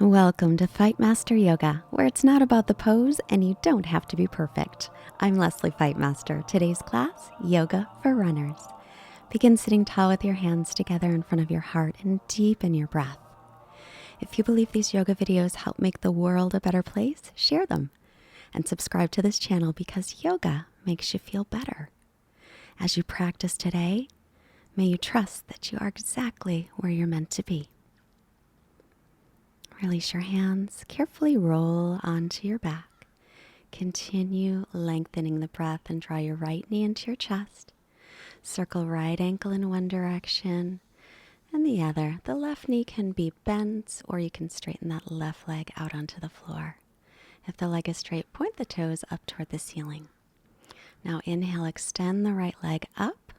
Welcome to Fightmaster Yoga, where it's not about the pose and you don't have to be perfect. I'm Lesley Fightmaster. Today's class, Yoga for Runners. Begin sitting tall with your hands together in front of your heart and deepen your breath. If you believe these yoga videos help make the world a better place, share them. And subscribe to this channel because yoga makes you feel better. As you practice today, may you trust that you are exactly where you're meant to be. Release your hands, carefully roll onto your back. Continue lengthening the breath and draw your right knee into your chest. Circle right ankle in one direction and the other. The left knee can be bent or you can straighten that left leg out onto the floor. If the leg is straight, point the toes up toward the ceiling. Now inhale, extend the right leg up,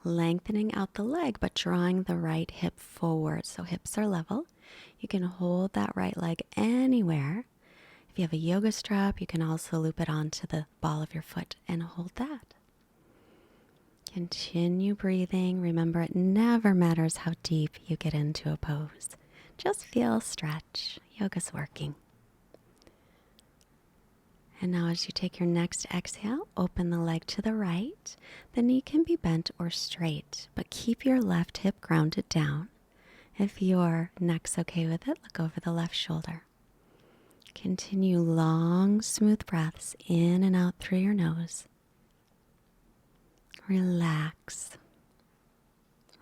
lengthening out the leg but drawing the right hip forward so hips are level. You can hold that right leg anywhere. If you have a yoga strap, you can also loop it onto the ball of your foot and hold that. Continue breathing. Remember, it never matters how deep you get into a pose. Just feel stretch. Yoga's working. And now as you take your next exhale, open the leg to the right. The knee can be bent or straight, but keep your left hip grounded down. If your neck's okay with it, look over the left shoulder. Continue long, smooth breaths in and out through your nose. Relax.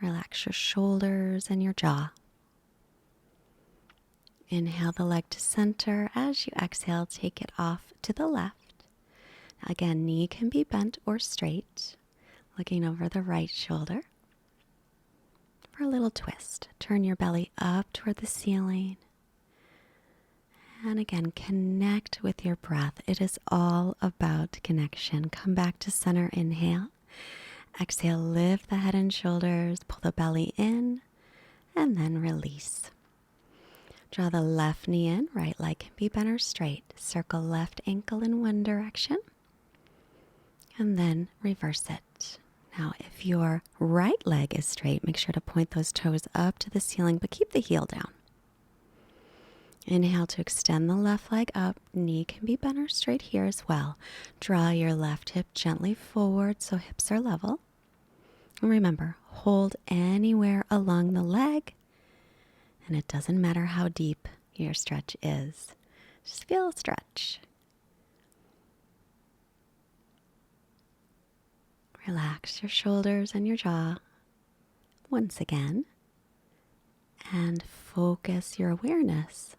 Relax your shoulders and your jaw. Inhale the leg to center. As you exhale, take it off to the left. Again, knee can be bent or straight. Looking over the right shoulder. For a little twist, turn your belly up toward the ceiling. And again, connect with your breath. It is all about connection. Come back to center, inhale. Exhale, lift the head and shoulders, pull the belly in, and then release. Draw the left knee in, right leg can be bent or straight. Circle left ankle in one direction, and then reverse it. Now, if your right leg is straight, make sure to point those toes up to the ceiling, but keep the heel down. Inhale to extend the left leg up. Knee can be bent or straight here as well. Draw your left hip gently forward so hips are level. And remember, hold anywhere along the leg. And it doesn't matter how deep your stretch is. Just feel a stretch. Relax your shoulders and your jaw once again and focus your awareness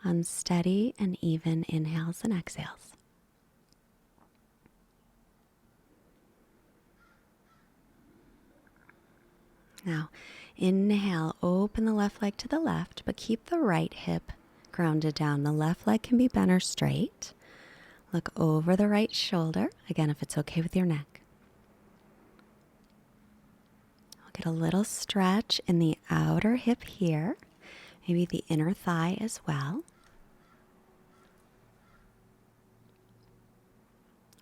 on steady and even inhales and exhales. Now, inhale, open the left leg to the left, but keep the right hip grounded down. The left leg can be bent or straight. Look over the right shoulder, again, if it's okay with your neck. Get a little stretch in the outer hip here, maybe the inner thigh as well.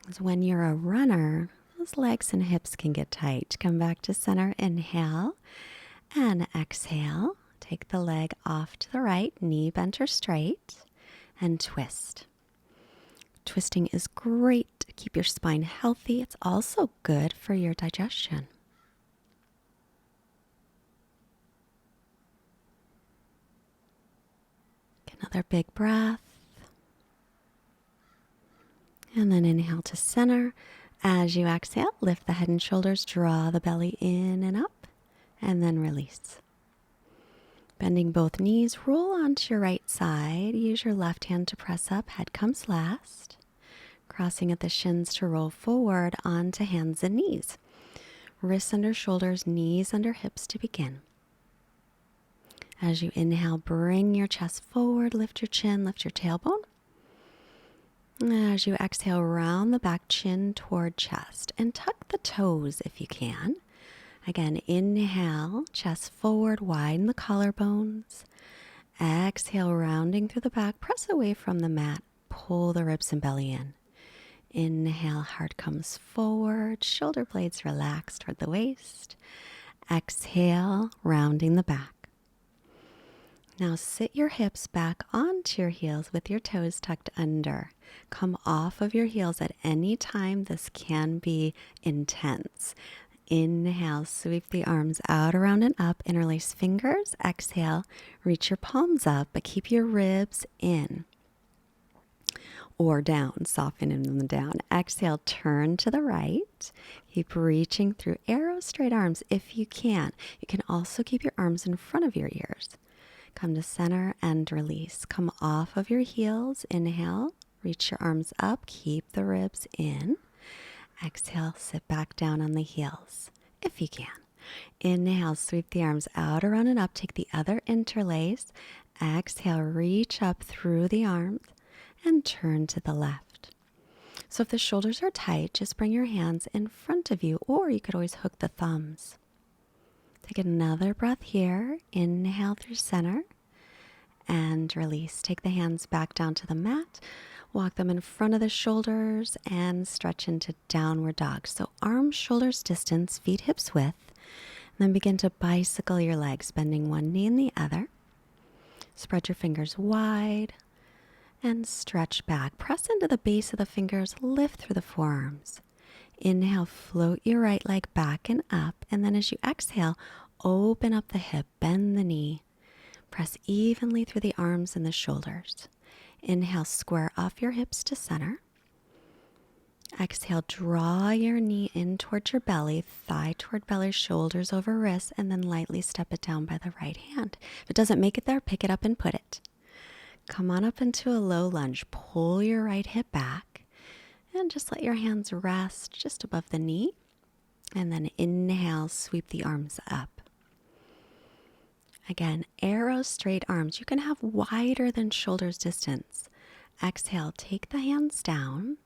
As when you're a runner, those legs and hips can get tight. Come back to center, inhale, and exhale. Take the leg off to the right, knee bent or straight, and twist. Twisting is great to keep your spine healthy. It's also good for your digestion. Another big breath. And then inhale to center. As you exhale, lift the head and shoulders, draw the belly in and up, and then release. Bending both knees, roll onto your right side. Use your left hand to press up, head comes last. Crossing at the shins to roll forward onto hands and knees. Wrists under shoulders, knees under hips to begin. As you inhale, bring your chest forward, lift your chin, lift your tailbone. As you exhale, round the back, chin toward chest, and tuck the toes if you can. Again, inhale, chest forward, widen the collarbones. Exhale, rounding through the back, press away from the mat, pull the ribs and belly in. Inhale, heart comes forward, shoulder blades relax toward the waist. Exhale, rounding the back. Now sit your hips back onto your heels with your toes tucked under. Come off of your heels at any time. This can be intense. Inhale, sweep the arms out, around, and up. Interlace fingers. Exhale, reach your palms up, but keep your ribs in or down. Soften them down. Exhale, turn to the right. Keep reaching through arrow straight arms if you can. You can also keep your arms in front of your ears. Come to center and release. Come off of your heels. Inhale, reach your arms up. Keep the ribs in. Exhale, sit back down on the heels, if you can. Inhale, sweep the arms out, around, and up. Take the other interlace. Exhale, reach up through the arms and turn to the left. So if the shoulders are tight, just bring your hands in front of you, or you could always hook the thumbs. Take another breath here. Inhale through center and release. Take the hands back down to the mat. Walk them in front of the shoulders and stretch into downward dog. So arms, shoulders distance, feet hips width. And then begin to bicycle your legs, bending one knee and the other. Spread your fingers wide and stretch back. Press into the base of the fingers, lift through the forearms. Inhale, float your right leg back and up. And then as you exhale, open up the hip, bend the knee. Press evenly through the arms and the shoulders. Inhale, square off your hips to center. Exhale, draw your knee in towards your belly, thigh toward belly, shoulders over wrists, and then lightly step it down by the right hand. If it doesn't make it there, pick it up and put it. Come on up into a low lunge. Pull your right hip back and just let your hands rest just above the knee. And then inhale, sweep the arms up. Again, arrow straight arms. You can have wider than shoulders distance. Exhale, take the hands down,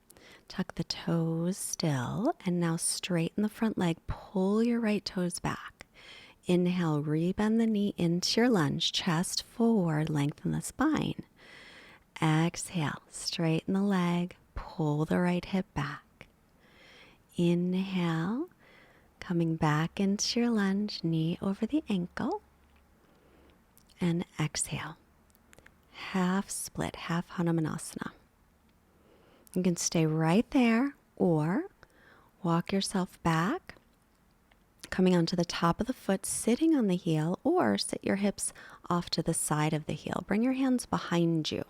tuck the toes still, and now straighten the front leg. Pull your right toes back. Inhale, rebend the knee into your lunge, chest forward, lengthen the spine. Exhale, straighten the leg, pull the right hip back. Inhale, coming back into your lunge, knee over the ankle. And exhale, half split, half Hanaman. You can stay right there or walk yourself back, coming onto the top of the foot, sitting on the heel, or sit your hips off to the side of the heel. Bring your hands behind you.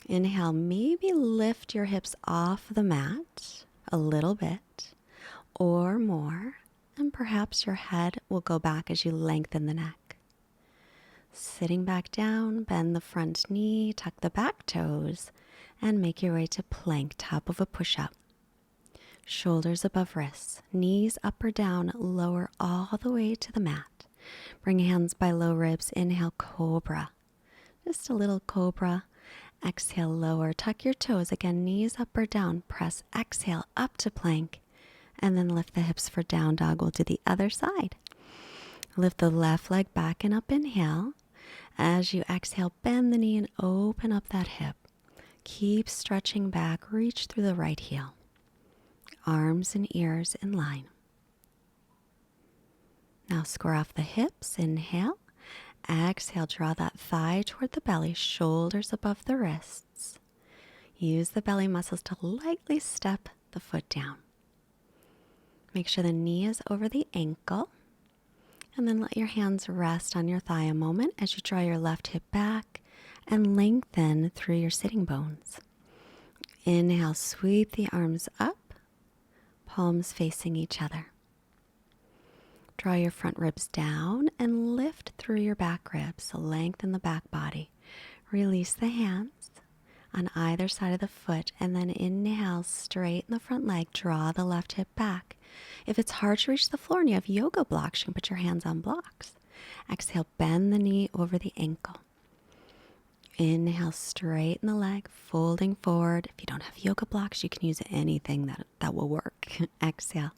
Inhale, maybe lift your hips off the mat a little bit or more, and perhaps your head will go back as you lengthen the neck. Sitting back down, bend the front knee, tuck the back toes, and make your way to plank, top of a push-up. Shoulders above wrists, knees up or down, lower all the way to the mat. Bring hands by low ribs, inhale, Cobra. Just a little Cobra. Exhale, lower, tuck your toes, again, knees up or down, press, exhale, up to plank, and then lift the hips for down dog. We'll do the other side. Lift the left leg back and up, inhale. As you exhale, bend the knee and open up that hip. Keep stretching back, reach through the right heel. Arms and ears in line. Now square off the hips, inhale. Exhale, draw that thigh toward the belly, shoulders above the wrists. Use the belly muscles to lightly step the foot down. Make sure the knee is over the ankle. And then let your hands rest on your thigh a moment as you draw your left hip back and lengthen through your sitting bones. Inhale, sweep the arms up, palms facing each other. Draw your front ribs down and lift through your back ribs, so lengthen the back body. Release the hands on either side of the foot, and then inhale, straighten the front leg, draw the left hip back. If it's hard to reach the floor and you have yoga blocks, you can put your hands on blocks. Exhale, bend the knee over the ankle. Inhale, straighten the leg, folding forward. If you don't have yoga blocks, you can use anything that will work. Exhale,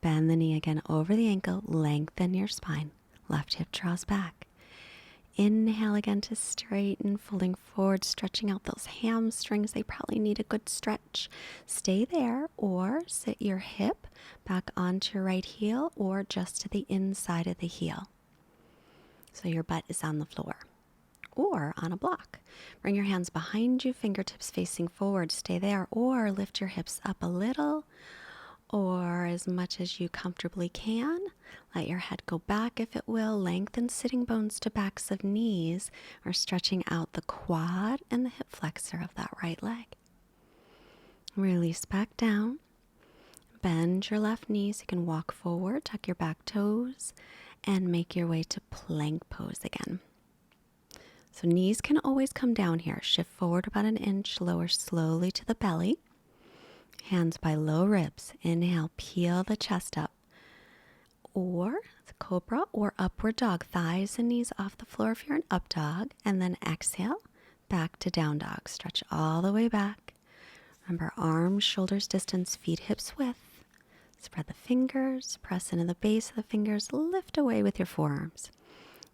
bend the knee again over the ankle, lengthen your spine. Left hip draws back. Inhale again to straighten, folding forward, stretching out those hamstrings. They probably need a good stretch. Stay there or sit your hip back onto your right heel or just to the inside of the heel. So your butt is on the floor. or on a block. Bring your hands behind you, fingertips facing forward. Stay there, or lift your hips up a little, or as much as you comfortably can. Let your head go back if it will. Lengthen sitting bones to backs of knees, or stretching out the quad and the hip flexor of that right leg. Release back down. Bend your left knee so you can walk forward, tuck your back toes, and make your way to plank pose again. So knees can always come down here. Shift forward about an inch, lower slowly to the belly. Hands by low ribs. Inhale, peel the chest up. Or Cobra or upward dog. Thighs and knees off the floor if you're an up dog. And then exhale, back to down dog. Stretch all the way back. Remember, arms, shoulders distance, feet hips width. Spread the fingers, press into the base of the fingers, lift away with your forearms.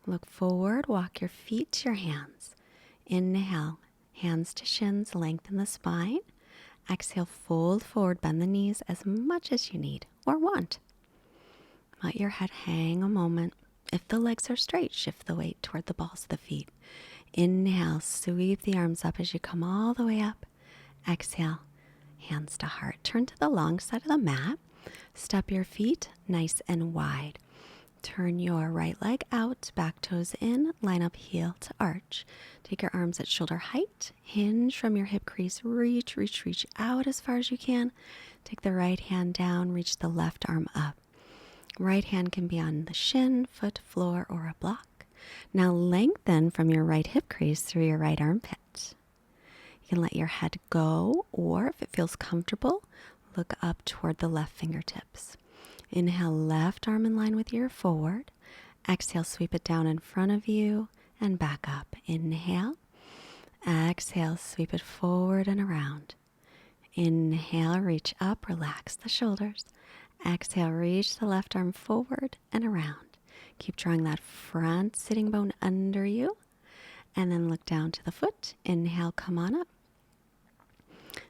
Look forward, walk your feet to your hands. Inhale, hands to shins, lengthen the spine. Exhale, fold forward, bend the knees as much as you need or want. Let your head hang a moment. If the legs are straight, shift the weight toward the balls of the feet. Inhale, sweep the arms up as you come all the way up. Exhale, hands to heart. Turn to the long side of the mat. Step your feet nice and wide. Turn your right leg out, back toes in, line up heel to arch. Take your arms at shoulder height, hinge from your hip crease, reach out as far as you can. Take the right hand down, reach the left arm up. Right hand can be on the shin, foot, floor, or a block. Now lengthen from your right hip crease through your right armpit. You can let your head go, or if it feels comfortable, look up toward the left fingertips. Inhale, left arm in line with your forward. Exhale, sweep it down in front of you and back up. Inhale. Exhale, sweep it forward and around. Inhale, reach up, relax the shoulders. Exhale, reach the left arm forward and around. Keep drawing that front sitting bone under you. And then look down to the foot. Inhale, come on up.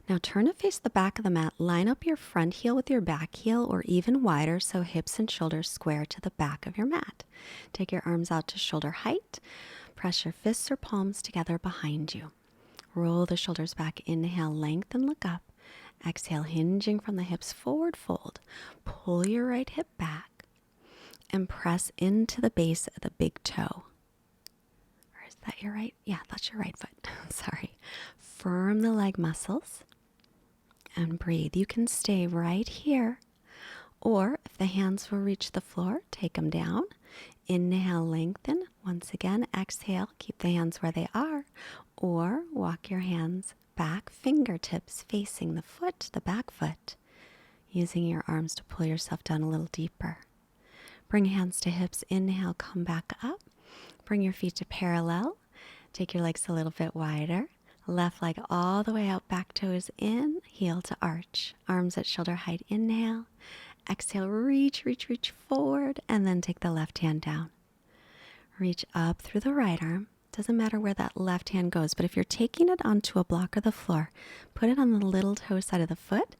Now turn to face the back of the mat. Line up your front heel with your back heel or even wider so hips and shoulders square to the back of your mat. Take your arms out to shoulder height. Press your fists or palms together behind you. Roll the shoulders back. Inhale, lengthen, look up. Exhale, hinging from the hips, forward fold. Pull your right hip back and press into the base of the big toe. Or is that your right? Yeah, that's your right foot. Sorry. Firm the leg muscles and breathe. You can stay right here, or if the hands will reach the floor, take them down. Inhale, lengthen. Once again, exhale, keep the hands where they are, or walk your hands back, fingertips facing the foot, the back foot, using your arms to pull yourself down a little deeper. Bring hands to hips. Inhale, come back up. Bring your feet to parallel. Take your legs a little bit wider. Left leg all the way out, back toes in, heel to arch. Arms at shoulder height. Inhale. Exhale, reach forward, and then take the left hand down. Reach up through the right arm. Doesn't matter where that left hand goes, but if you're taking it onto a block or the floor, put it on the little toe side of the foot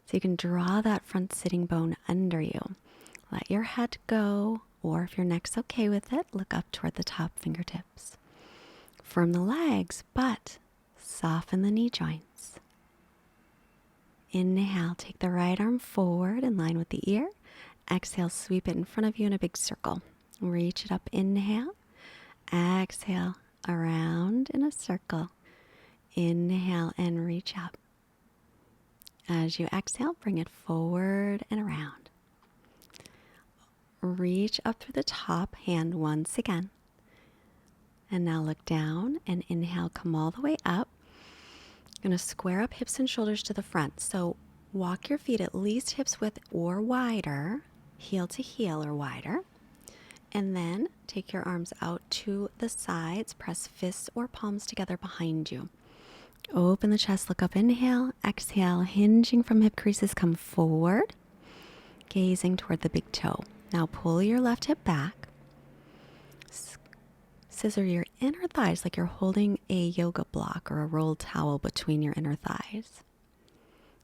so you can draw that front sitting bone under you. Let your head go, or if your neck's okay with it, look up toward the top fingertips. Firm the legs, but soften the knee joints. Inhale, take the right arm forward in line with the ear. Exhale, sweep it in front of you in a big circle. Reach it up, inhale. Exhale, around in a circle. Inhale and reach up. As you exhale, bring it forward and around. Reach up through the top hand once again. And now look down and inhale, come all the way up. You're going to square up hips and shoulders to the front. So walk your feet at least hips width or wider, heel to heel or wider. And then take your arms out to the sides. Press fists or palms together behind you. Open the chest, look up, inhale, exhale, hinging from hip creases, come forward, gazing toward the big toe. Now pull your left hip back. Scissor your inner thighs like you're holding a yoga block or a rolled towel between your inner thighs.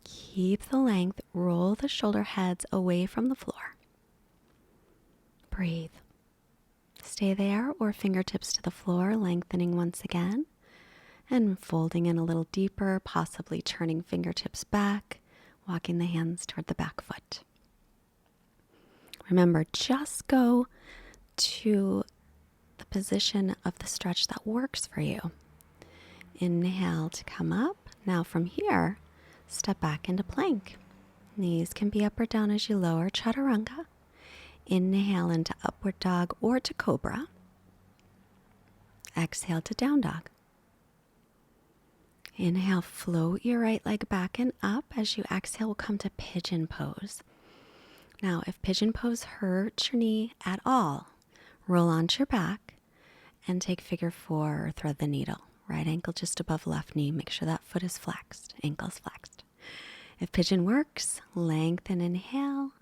Keep the length, roll the shoulder heads away from the floor. Breathe. Stay there or fingertips to the floor, lengthening once again and folding in a little deeper, possibly turning fingertips back, walking the hands toward the back foot. Remember, just go to the position of the stretch that works for you. Inhale to come up. Now from here, step back into plank. Knees can be up or down as you lower, chaturanga. Inhale into upward dog or to cobra. Exhale to down dog. Inhale, float your right leg back and up. As you exhale, we'll come to pigeon pose. Now, if pigeon pose hurts your knee at all, roll onto your back and take figure 4 or thread the needle. Right ankle just above left knee. Make sure that foot is flexed, ankle's flexed. If pigeon works, lengthen, inhale,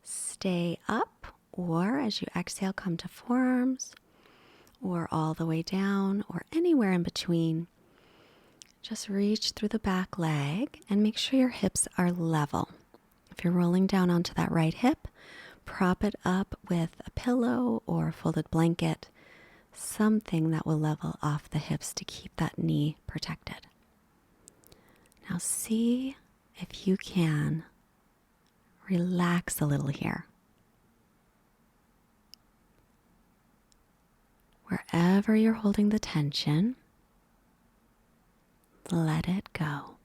stay up, or as you exhale, come to forearms, or all the way down, or anywhere in between. Just reach through the back leg and make sure your hips are level. If you're rolling down onto that right hip, prop it up with a pillow or a folded blanket, something that will level off the hips to keep that knee protected. Now see if you can relax a little here. Wherever you're holding the tension, let it go.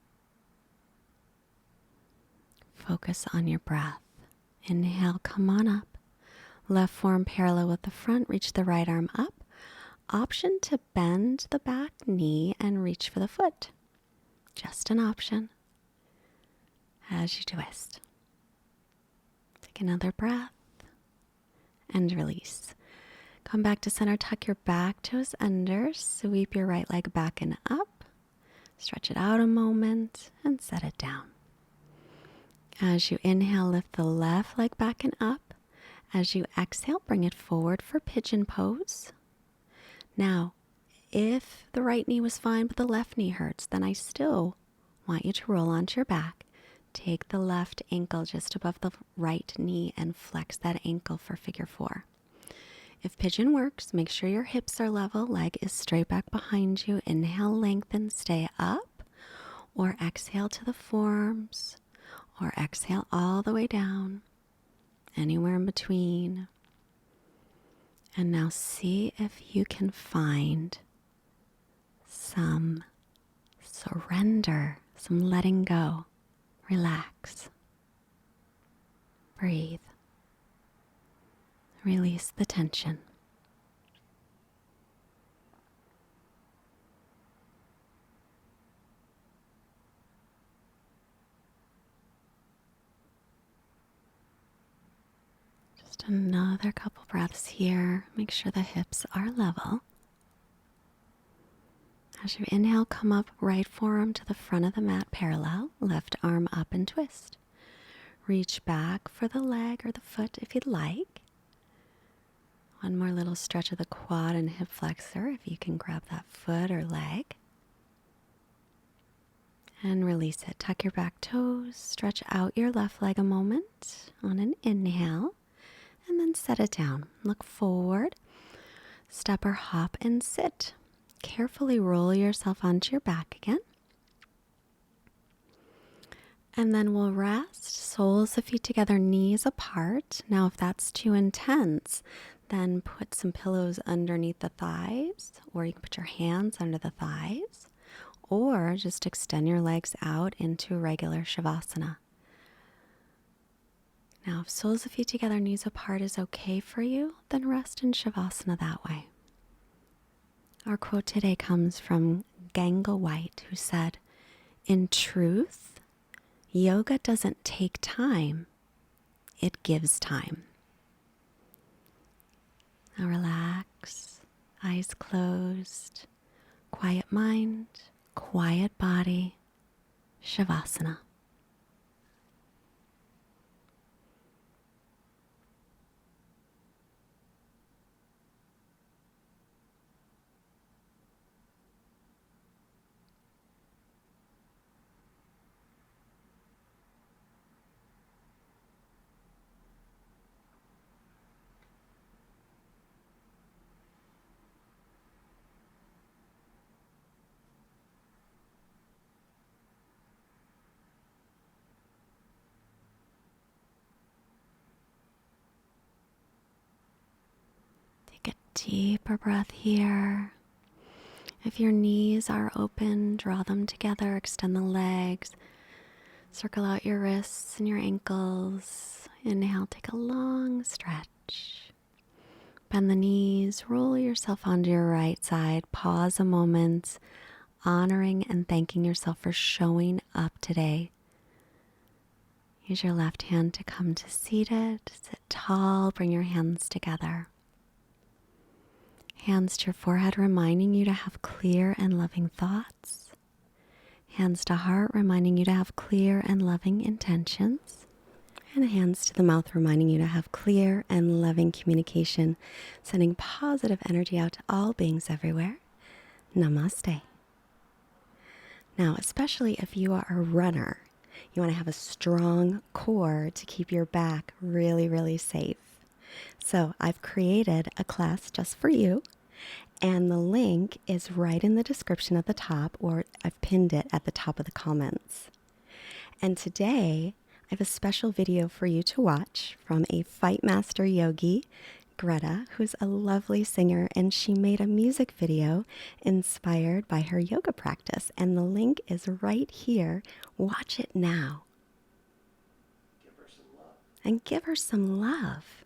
Focus on your breath. Inhale, come on up. Left forearm parallel with the front, reach the right arm up. Option to bend the back knee and reach for the foot. Just an option as you twist. Take another breath and release. Come back to center, tuck your back toes under, sweep your right leg back and up. Stretch it out a moment and set it down. As you inhale, lift the left leg back and up. As you exhale, bring it forward for pigeon pose. Now, if the right knee was fine but the left knee hurts, then I still want you to roll onto your back. Take the left ankle just above the right knee and flex that ankle for figure 4. If pigeon works, make sure your hips are level, leg is straight back behind you. Inhale, lengthen, stay up, or exhale to the forearms, or exhale all the way down, anywhere in between. And now see if you can find some surrender, some letting go. Relax. Breathe. Release the tension. Just another couple breaths here. Make sure the hips are level. As you inhale, come up, right forearm to the front of the mat parallel, left arm up and twist. Reach back for the leg or the foot if you'd like. One more little stretch of the quad and hip flexor if you can grab that foot or leg. And release it. Tuck your back toes, stretch out your left leg a moment on an inhale, and then set it down. Look forward, step or hop and sit. Carefully roll yourself onto your back again. And then we'll rest, soles of feet together, knees apart. Now if that's too intense, then put some pillows underneath the thighs, or you can put your hands under the thighs, or just extend your legs out into regular Shavasana. Now if soles of feet together, knees apart is okay for you, then rest in Shavasana that way. Our quote today comes from Ganga White, who said, "In truth, yoga doesn't take time, it gives time." Now relax, eyes closed, quiet mind, quiet body, Shavasana. deeper breath here. If your knees are open, draw them together, extend the legs, circle out your wrists and your ankles. Inhale, take a long stretch. Bend the knees, roll yourself onto your right side. Pause a moment, honoring and thanking yourself for showing up today. Use your left hand to come to seated. Sit tall, bring your hands together. Hands to your forehead, reminding you to have clear and loving thoughts. Hands to heart, reminding you to have clear and loving intentions. And hands to the mouth, reminding you to have clear and loving communication, sending positive energy out to all beings everywhere. Namaste. Now, especially if you are a runner, you want to have a strong core to keep your back really, really safe. So I've created a class just for you, and the link is right in the description at the top, or I've pinned it at the top of the comments. And today, I have a special video for you to watch from a Fightmaster yogi, Greta, who's a lovely singer, and she made a music video inspired by her yoga practice, and the link is right here. Watch it now. Give her some love. And give her some love.